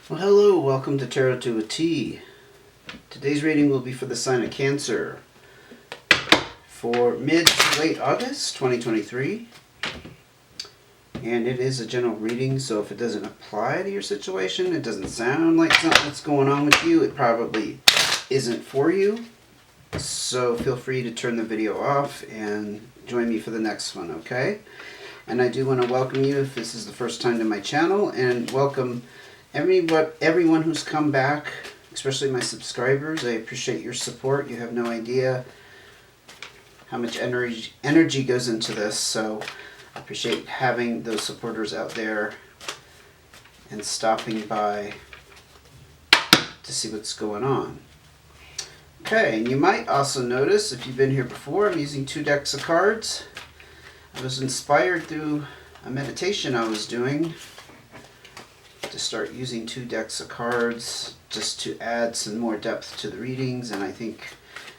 Well, hello, welcome to Tarot to a T. Today's reading will be for the sign of Cancer for mid to late August 2023. And it is a general reading, so if it doesn't apply to your situation, it doesn't sound like something that's going on with you, it probably isn't for you. So feel free to turn the video off and join me for the next one, okay? And I do want to welcome you if this is the first time to my channel, and welcome everyone who's come back, especially my subscribers. I appreciate your support. You have no idea how much energy goes into this, so I appreciate having those supporters out there and stopping by to see what's going on. Okay, and you might also notice, if you've been here before, I'm using 2 decks of cards. I was inspired through a meditation I was doing to start using 2 decks of cards just to add some more depth to the readings, and I think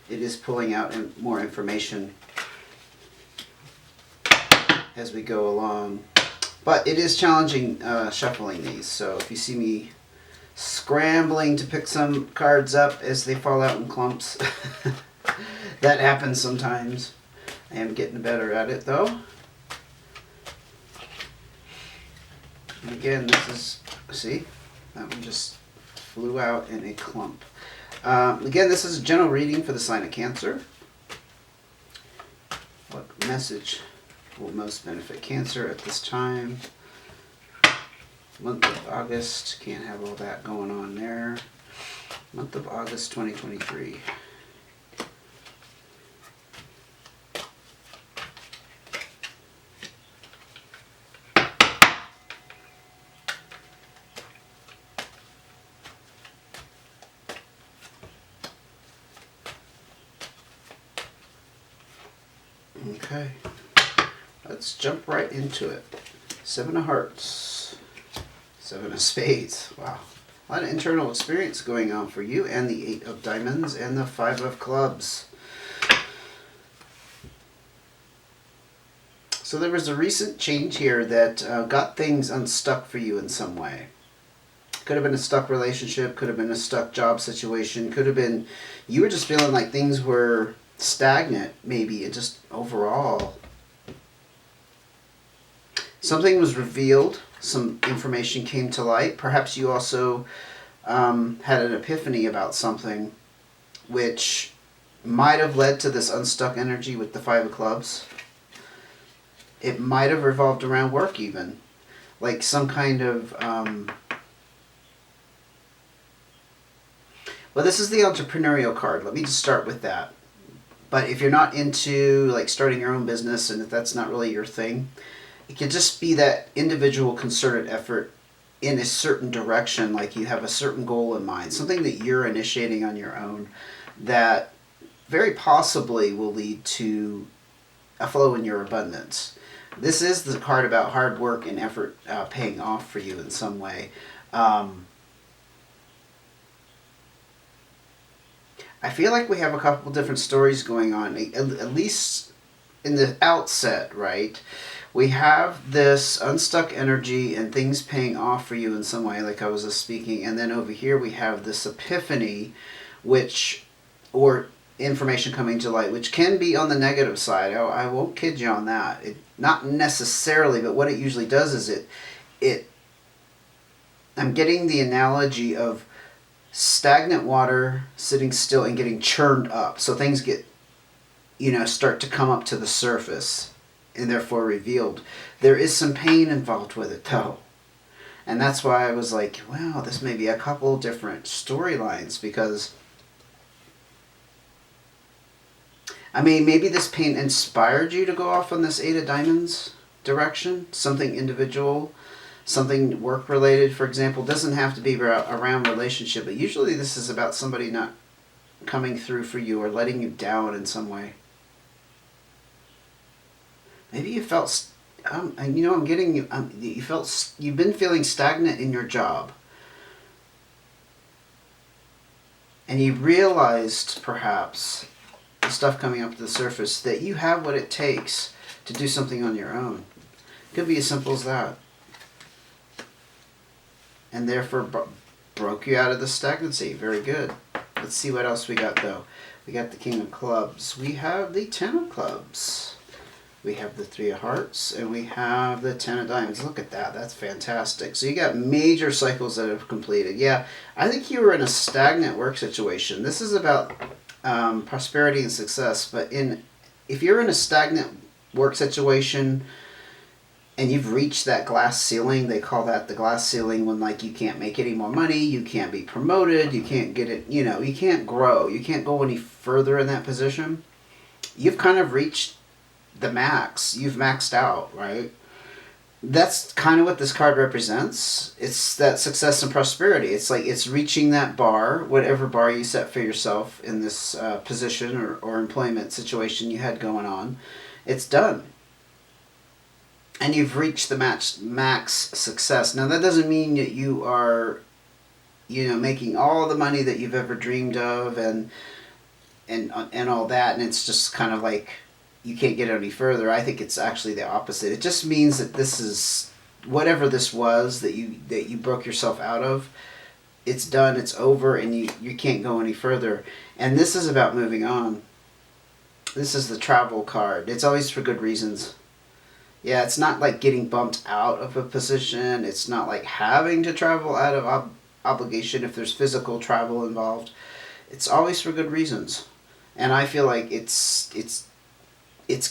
it is pulling out more information as we go along. But it is challenging shuffling these, so if you see me scrambling to pick some cards up as they fall out in clumps, that happens sometimes. I am getting better at it though. And again, this is, see, that one just flew out in a clump. Again, this is a general reading for the sign of Cancer. What message will most benefit Cancer at this time? Month of August, can't have all that going on there. Month of August 2023. Okay, let's jump right into it. 7 of Hearts, 7 of Spades. Wow, a lot of internal experience going on for you, and the 8 of Diamonds and the 5 of Clubs. So there was a recent change here that got things unstuck for you in some way. Could have been a stuck relationship, could have been a stuck job situation, could have been you were just feeling like things were stagnant, maybe, and just overall something was revealed, some information came to light. Perhaps you also had an epiphany about something which might have led to this unstuck energy with the 5 of Clubs. It might have revolved around work even, like some kind of well, this is the entrepreneurial card. Let me just start with that. But if you're not into like starting your own business, and if that's not really your thing, it can just be that individual concerted effort in a certain direction, like you have a certain goal in mind, something that you're initiating on your own that very possibly will lead to a flow in your abundance. This is the card about hard work and effort paying off for you in some way. I feel like we have a couple different stories going on, at least in the outset, right? We have this unstuck energy and things paying off for you in some way, like I was just speaking, and then over here we have this epiphany, or information coming to light, which can be on the negative side. I won't kid you on that. Not necessarily, but what it usually does is I'm getting the analogy of stagnant water sitting still and getting churned up. So things get, start to come up to the surface and therefore revealed. There is some pain involved with it though. And that's why I was like, wow, this may be a couple different storylines, because I mean, maybe this pain inspired you to go off on this 8 of Diamonds direction, something individual, something work-related, for example. Doesn't have to be around relationship, but usually this is about somebody not coming through for you or letting you down in some way. Maybe you felt, I'm getting you, you've been feeling stagnant in your job. And you realized, perhaps, the stuff coming up to the surface, that you have what it takes to do something on your own. It could be as simple as that. And therefore broke you out of the stagnancy. Very good. Let's see what else we got, though. We got the King of Clubs. We have the Ten of Clubs. We have the Three of Hearts. And we have the Ten of Diamonds. Look at that. That's fantastic. So you got major cycles that have completed. Yeah, I think you were in a stagnant work situation. This is about prosperity and success. But if you're in a stagnant work situation and you've reached that glass ceiling, they call that the glass ceiling, when like you can't make any more money, you can't be promoted, you can't get it, you know, you can't grow, you can't go any further in that position. You've kind of reached the max. You've maxed out, right? That's kind of what this card represents. It's that success and prosperity. It's like it's reaching that bar, whatever bar you set for yourself in this position or employment situation you had going on. It's done. And you've reached the max success. Now that doesn't mean that you are, you know, making all the money that you've ever dreamed of and all that, and it's just kind of like you can't get any further. I think it's actually the opposite. It just means that this is whatever this was that you broke yourself out of. It's done. It's over, and you can't go any further. And this is about moving on. This is the travel card. It's always for good reasons. Yeah, it's not like getting bumped out of a position. It's not like having to travel out of obligation if there's physical travel involved. It's always for good reasons. And I feel like it's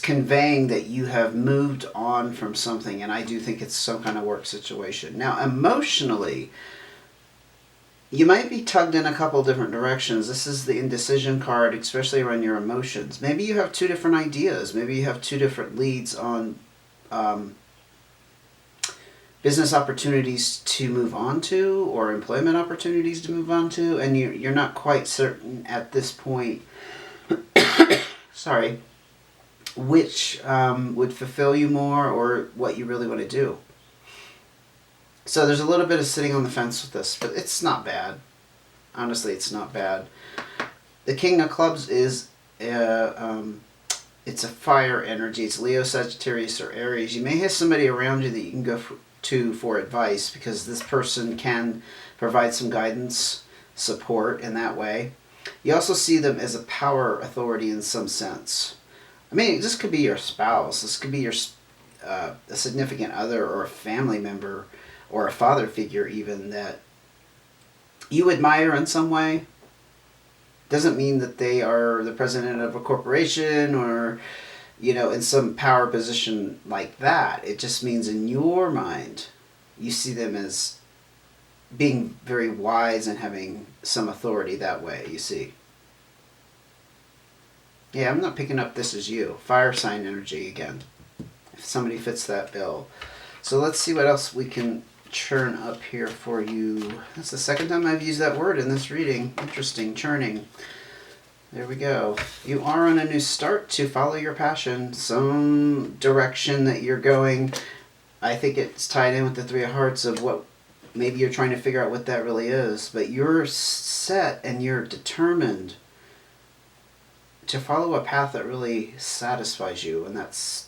conveying that you have moved on from something, and I do think it's some kind of work situation. Now, emotionally, you might be tugged in a couple different directions. This is the indecision card, especially around your emotions. Maybe you have two different ideas. Maybe you have two different leads on business opportunities to move on to, or employment opportunities to move on to, and you're not quite certain at this point sorry, which would fulfill you more or what you really want to do. So there's a little bit of sitting on the fence with this, but it's not bad. Honestly, it's not bad. The King of Clubs is it's a fire energy. It's Leo, Sagittarius, or Aries. You may have somebody around you that you can go to for advice, because this person can provide some guidance, support in that way. You also see them as a power authority in some sense. I mean, this could be your spouse. This could be your a significant other or a family member or a father figure even that you admire in some way. Doesn't mean that they are the president of a corporation or, you know, in some power position like that. It just means in your mind, you see them as being very wise and having some authority that way, you see. Yeah, I'm not picking up this as you. Fire sign energy again, if somebody fits that bill. So let's see what else we can churn up here for you. That's the second time I've used that word in this reading. Interesting, churning. There we go. You are on a new start to follow your passion, some direction that you're going. I think it's tied in with the Three of Hearts of what maybe you're trying to figure out what that really is, but you're set and you're determined to follow a path that really satisfies you, and that's,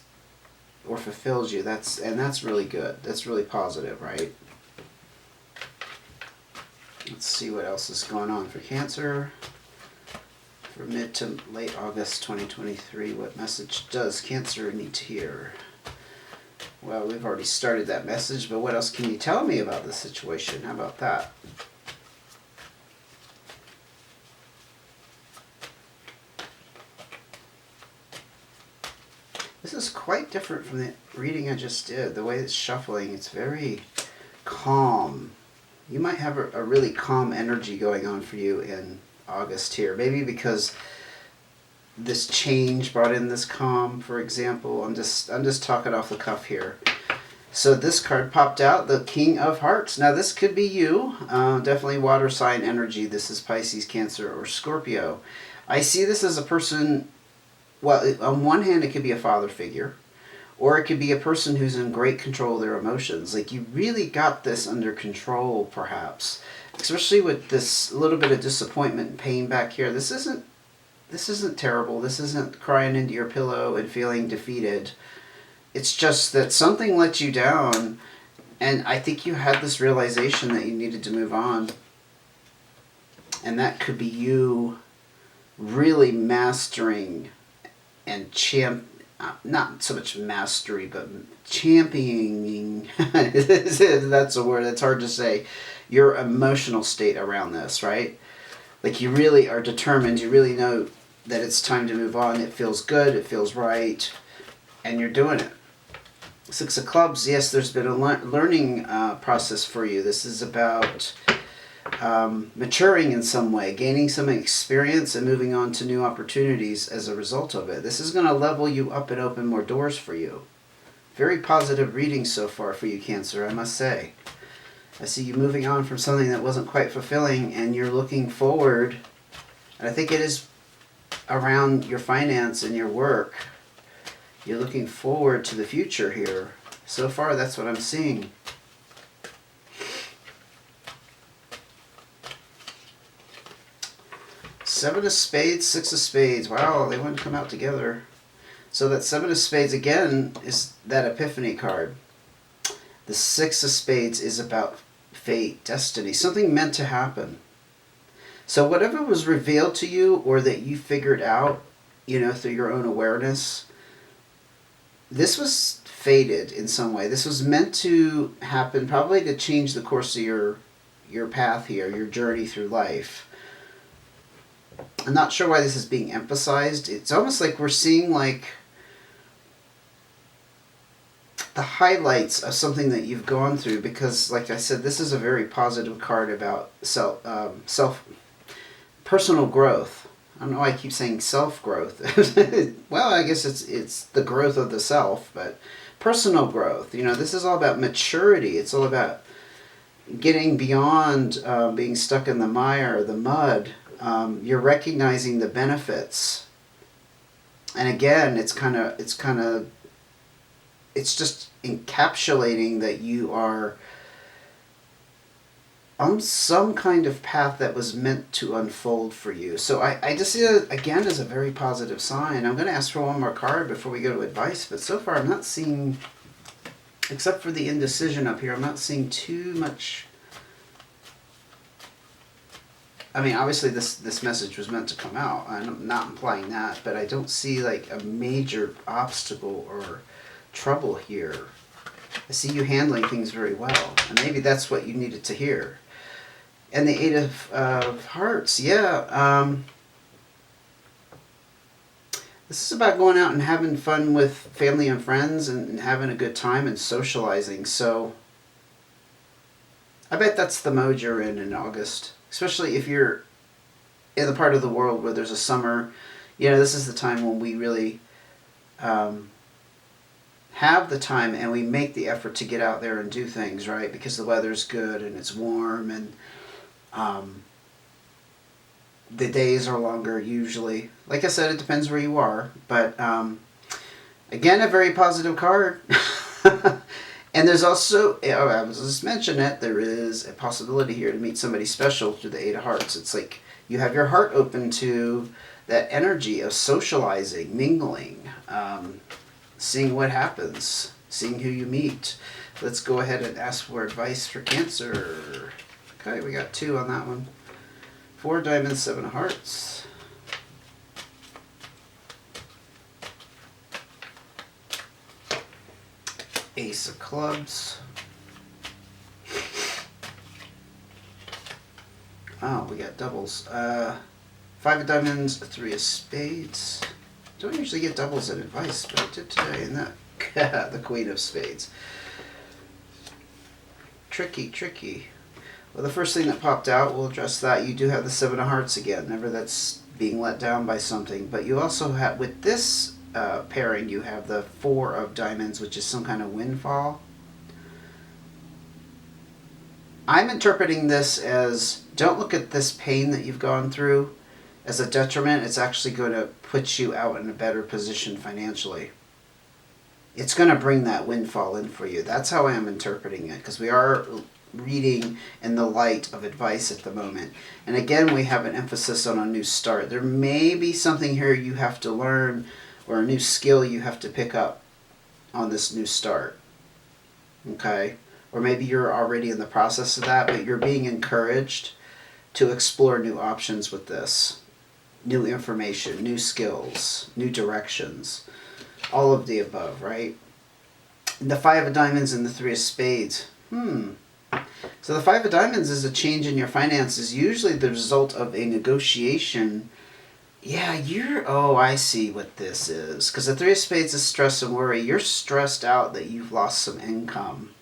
or fulfills you. That's really good. That's really positive, right? Let's see what else is going on for Cancer for mid to late August 2023. What message does Cancer need to hear? Well, we've already started that message, but what else can you tell me about the situation? How about that? This is quite different from the reading I just did. The way it's shuffling, it's very calm. You might have a really calm energy going on for you in August here. Maybe because this change brought in this calm, for example. I'm just talking off the cuff here. So this card popped out, the King of Hearts. Now this could be you. Definitely water sign energy. This is Pisces, Cancer, or Scorpio. I see this as a person. Well, on one hand, it could be a father figure, or it could be a person who's in great control of their emotions. Like, you really got this under control, perhaps, especially with this little bit of disappointment and pain back here. This isn't terrible. This isn't crying into your pillow and feeling defeated. It's just that something let you down, and I think you had this realization that you needed to move on. And that could be you really mastering and not so much mastery, but championing, that's a word that's hard to say, your emotional state around this, right? Like you really are determined, you really know that it's time to move on, it feels good, it feels right, and you're doing it. Six of Clubs, yes, there's been a learning process for you. This is about maturing in some way, gaining some experience and moving on to new opportunities as a result of it. This is going to level you up and open more doors for you. Very positive reading so far for you, Cancer, I must say. I see you moving on from something that wasn't quite fulfilling, and you're looking forward, and I think it is around your finance and your work. You're looking forward to the future here. So far, that's what I'm seeing. Seven of Spades, Six of Spades. Wow, they wouldn't come out together. So that Seven of Spades, again, is that Epiphany card. The Six of Spades is about fate, destiny, something meant to happen. So whatever was revealed to you or that you figured out, through your own awareness, this was fated in some way. This was meant to happen, probably to change the course of your path here, your journey through life. I'm not sure why this is being emphasized. It's almost like we're seeing like the highlights of something that you've gone through, because like I said, this is a very positive card about personal growth. I don't know why I keep saying self-growth. Well, I guess it's the growth of the self, but personal growth. This is all about maturity. It's all about getting beyond being stuck in the mire, the mud. You're recognizing the benefits, and again, it's just encapsulating that you are on some kind of path that was meant to unfold for you. So I just see it again as a very positive sign. I'm going to ask for one more card before we go to advice, but so far I'm not seeing, except for the indecision up here, I'm not seeing too much. I mean, obviously this message was meant to come out. I'm not implying that, but I don't see like a major obstacle or trouble here. I see you handling things very well, and maybe that's what you needed to hear. And the Eight of Hearts, yeah. This is about going out and having fun with family and friends and having a good time and socializing. So I bet that's the mode you're in August. Especially if you're in the part of the world where there's a summer. This is the time when we really have the time and we make the effort to get out there and do things, right? Because the weather's good and it's warm and the days are longer usually. Like I said, it depends where you are. But again, a very positive card. And there's also, I was just mentioning it, there is a possibility here to meet somebody special through the Eight of Hearts. It's like you have your heart open to that energy of socializing, mingling, seeing what happens, seeing who you meet. Let's go ahead and ask for advice for Cancer. Okay, we got 2 on that one. 4 diamonds, 7 of hearts. Ace of clubs. Oh, we got doubles. 5 of diamonds, 3 of spades. Don't usually get doubles in advice, but I did today, and that the Queen of Spades. Tricky. Well, the first thing that popped out, we'll address that. You do have the 7 of hearts again. Never that's being let down by something. But you also have, with this pairing, you have the 4 of diamonds, which is some kind of windfall. I'm interpreting this as, don't look at this pain that you've gone through as a detriment. It's actually going to put you out in a better position financially. It's going to bring that windfall in for you. That's how I am interpreting it, because we are reading in the light of advice at the moment. And again, we have an emphasis on a new start. There may be something here you have to learn, or a new skill you have to pick up on this new start. Okay? Or maybe you're already in the process of that, but you're being encouraged to explore new options with this. New information, new skills, new directions. All of the above, right? The Five of Diamonds and the Three of Spades. So the Five of Diamonds is a change in your finances, usually the result of a negotiation. Yeah, oh, I see what this is. Because the Three of Spades is stress and worry. You're stressed out that you've lost some income.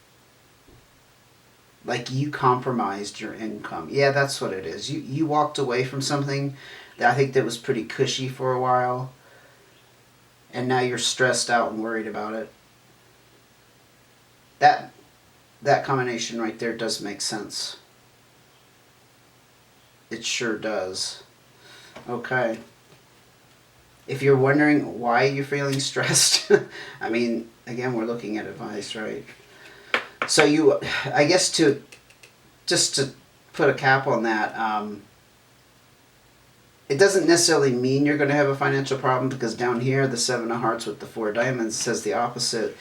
Like you compromised your income. Yeah, that's what it is. You walked away from something that I think that was pretty cushy for a while. And now you're stressed out and worried about it. That combination right there does make sense. It sure does. Okay. If you're wondering why you're feeling stressed, I mean, again, we're looking at advice, right? So I guess to put a cap on that, it doesn't necessarily mean you're going to have a financial problem, because down here, the Seven of Hearts with the Four of Diamonds says the opposite.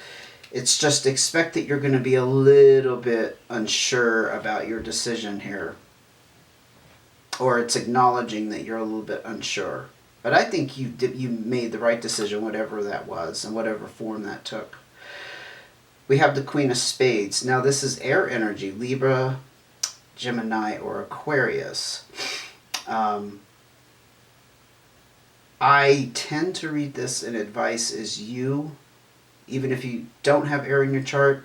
It's just expect that you're going to be a little bit unsure about your decision here. Or it's acknowledging that you're a little bit unsure. But I think you made the right decision, whatever that was, and whatever form that took. We have the Queen of Spades. Now this is air energy, Libra, Gemini, or Aquarius. I tend to read this in advice as you, even if you don't have air in your chart.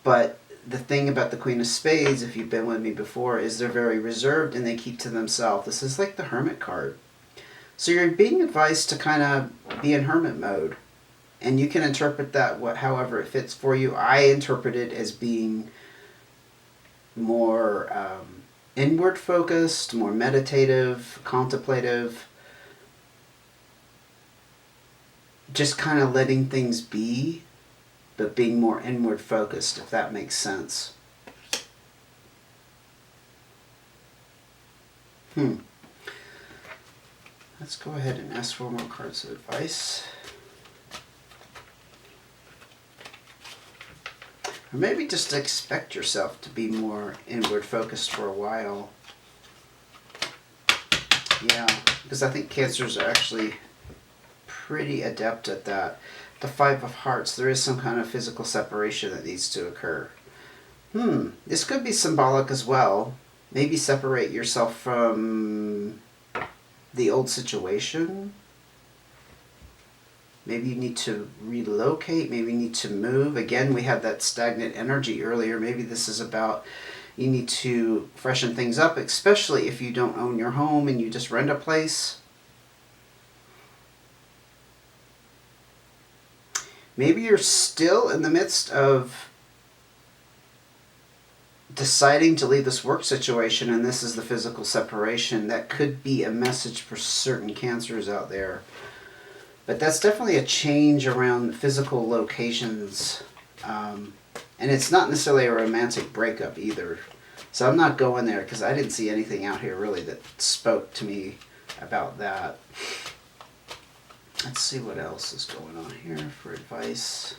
But the thing about the Queen of Spades, if you've been with me before, is they're very reserved and they keep to themselves. This is like the Hermit card. So you're being advised to kind of be in hermit mode. And you can interpret that however it fits for you. I interpret it as being more inward focused, more meditative, contemplative. Just kind of letting things be, but being more inward focused, if that makes sense. Let's go ahead and ask for more cards of advice. Or maybe just expect yourself to be more inward focused for a while. Yeah, because I think Cancers are actually pretty adept at that. The Five of Hearts, there is some kind of physical separation that needs to occur. This could be symbolic as well. Maybe separate yourself from the old situation. Maybe you need to relocate. Maybe you need to move. Again, we had that stagnant energy earlier. Maybe this is about you need to freshen things up, especially if you don't own your home and you just rent a place. Maybe you're still in the midst of deciding to leave this work situation, and this is the physical separation. That could be a message for certain Cancers out there. But that's definitely a change around physical locations. And it's not necessarily a romantic breakup either. So I'm not going there because I didn't see anything out here really that spoke to me about that. Let's see what else is going on here for advice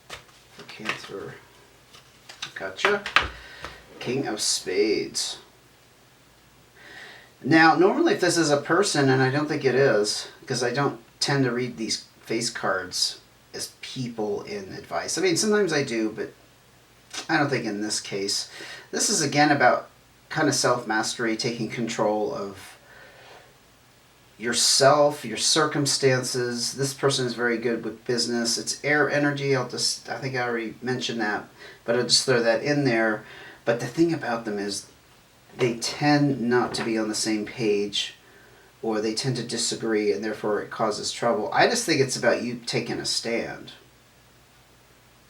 for Cancer. Gotcha. King of Spades. Now, normally if this is a person, and I don't think it is, because I don't tend to read these face cards as people in advice. I mean, sometimes I do, but I don't think in this case. This is again about kind of self-mastery, taking control of yourself, your circumstances. This person is very good with business. It's air energy. I think I already mentioned that, but I'll just throw that in there. But the thing about them is they tend not to be on the same page, or they tend to disagree, and therefore it causes trouble. I just think it's about you taking a stand.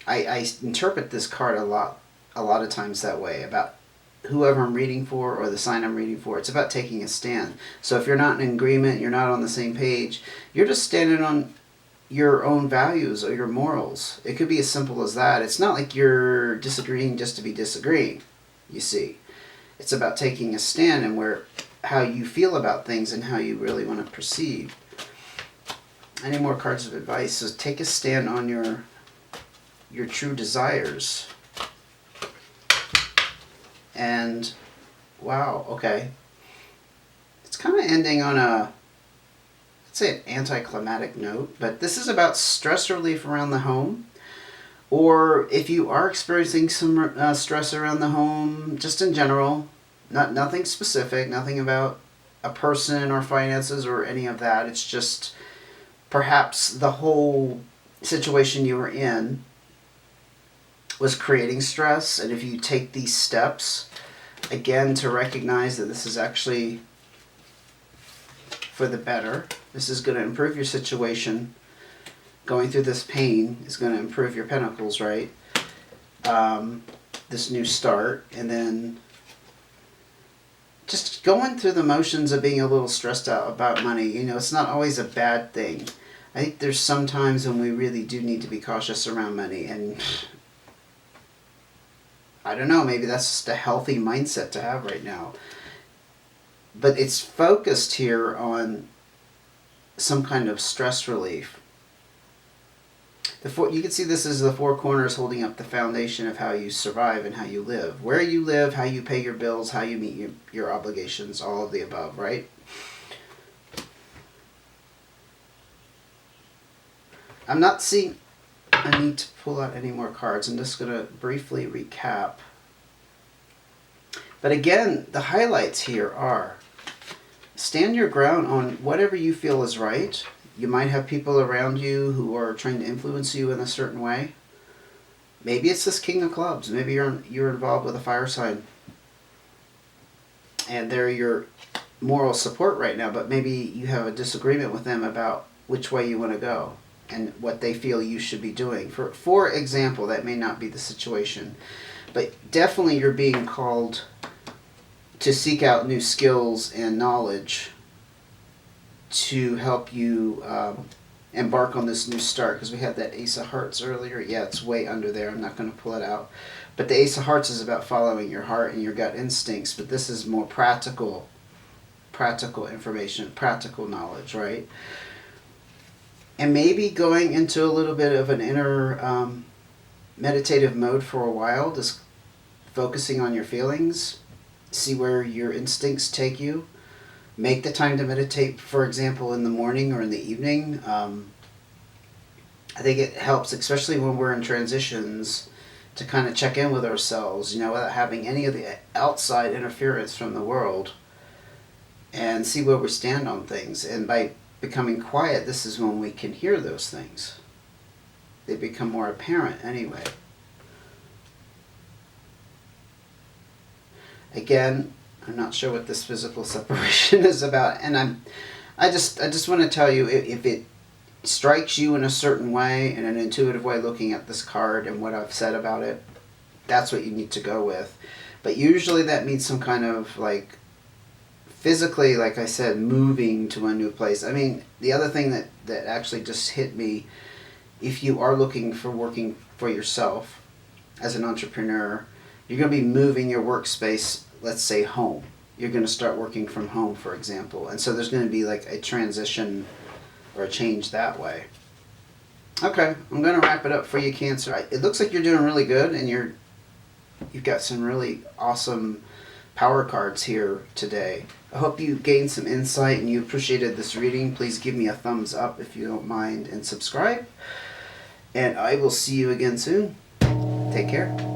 I interpret this card a lot of times that way, about whoever I'm reading for or the sign I'm reading for. It's about taking a stand. So if you're not in agreement, you're not on the same page, you're just standing on your own values or your morals. It could be as simple as that. It's not like you're disagreeing just to be disagreeing, you see. It's about taking a stand and how you feel about things and how you really want to proceed. Any more cards of advice? So take a stand on your true desires. And wow, okay. kind of ending on a, let's say, an anticlimactic note, but this is about stress relief around the home. Or if you are experiencing some stress around the home, just in general, nothing specific, nothing about a person or finances or any of that. It's just perhaps the whole situation you were in was creating stress. And if you take these steps, again, to recognize that this is actually for the better, this is going to improve your situation. Going through this pain is going to improve your pentacles, right? This new start, and then just going through the motions of being a little stressed out about money. You know, it's not always a bad thing. I think there's some times when we really do need to be cautious around money, and I don't know, maybe that's just a healthy mindset to have right now. But it's focused here on some kind of stress relief. You can see this as the four corners holding up the foundation of how you survive and how you live. Where you live, how you pay your bills, how you meet your obligations, all of the above, right? I'm not seeing a need to pull out any more cards. I'm just going to briefly recap. But again, the highlights here are stand your ground on whatever you feel is right. You might have people around you who are trying to influence you in a certain way. Maybe it's this King of Clubs. Maybe you're involved with a fire sign, and they're your moral support right now, but maybe you have a disagreement with them about which way you want to go and what they feel you should be doing. For example, that may not be the situation, but definitely you're being called to seek out new skills and knowledge to help you embark on this new start, because we had that Ace of Hearts earlier. Yeah, it's way under there. I'm not going to pull it out. But the Ace of Hearts is about following your heart and your gut instincts, but this is more practical information, practical knowledge, right? And maybe going into a little bit of an inner meditative mode for a while, just focusing on your feelings, see where your instincts take you. Make the time to meditate, for example, in the morning or in the evening. I think it helps, especially when we're in transitions, to kind of check in with ourselves, you know, without having any of the outside interference from the world, and see where we stand on things. And by becoming quiet, this is when we can hear those things. They become more apparent anyway. Again, I'm not sure what this physical separation is about, and I just want to tell you, if it strikes you in a certain way, in an intuitive way, looking at this card and what I've said about it, that's what you need to go with. But usually that means some kind of, like, physically, like I said, moving to a new place. I mean, the other thing that actually just hit me, if you are looking for working for yourself as an entrepreneur, you're going to be moving your workspace, let's say home. You're going to start working from home, for example. And so there's going to be like a transition or a change that way. Okay, I'm going to wrap it up for you, Cancer. It looks like you're doing really good, and you've got some really awesome power cards here today. I hope you gained some insight and you appreciated this reading. Please give me a thumbs up if you don't mind, and subscribe. And I will see you again soon. Take care.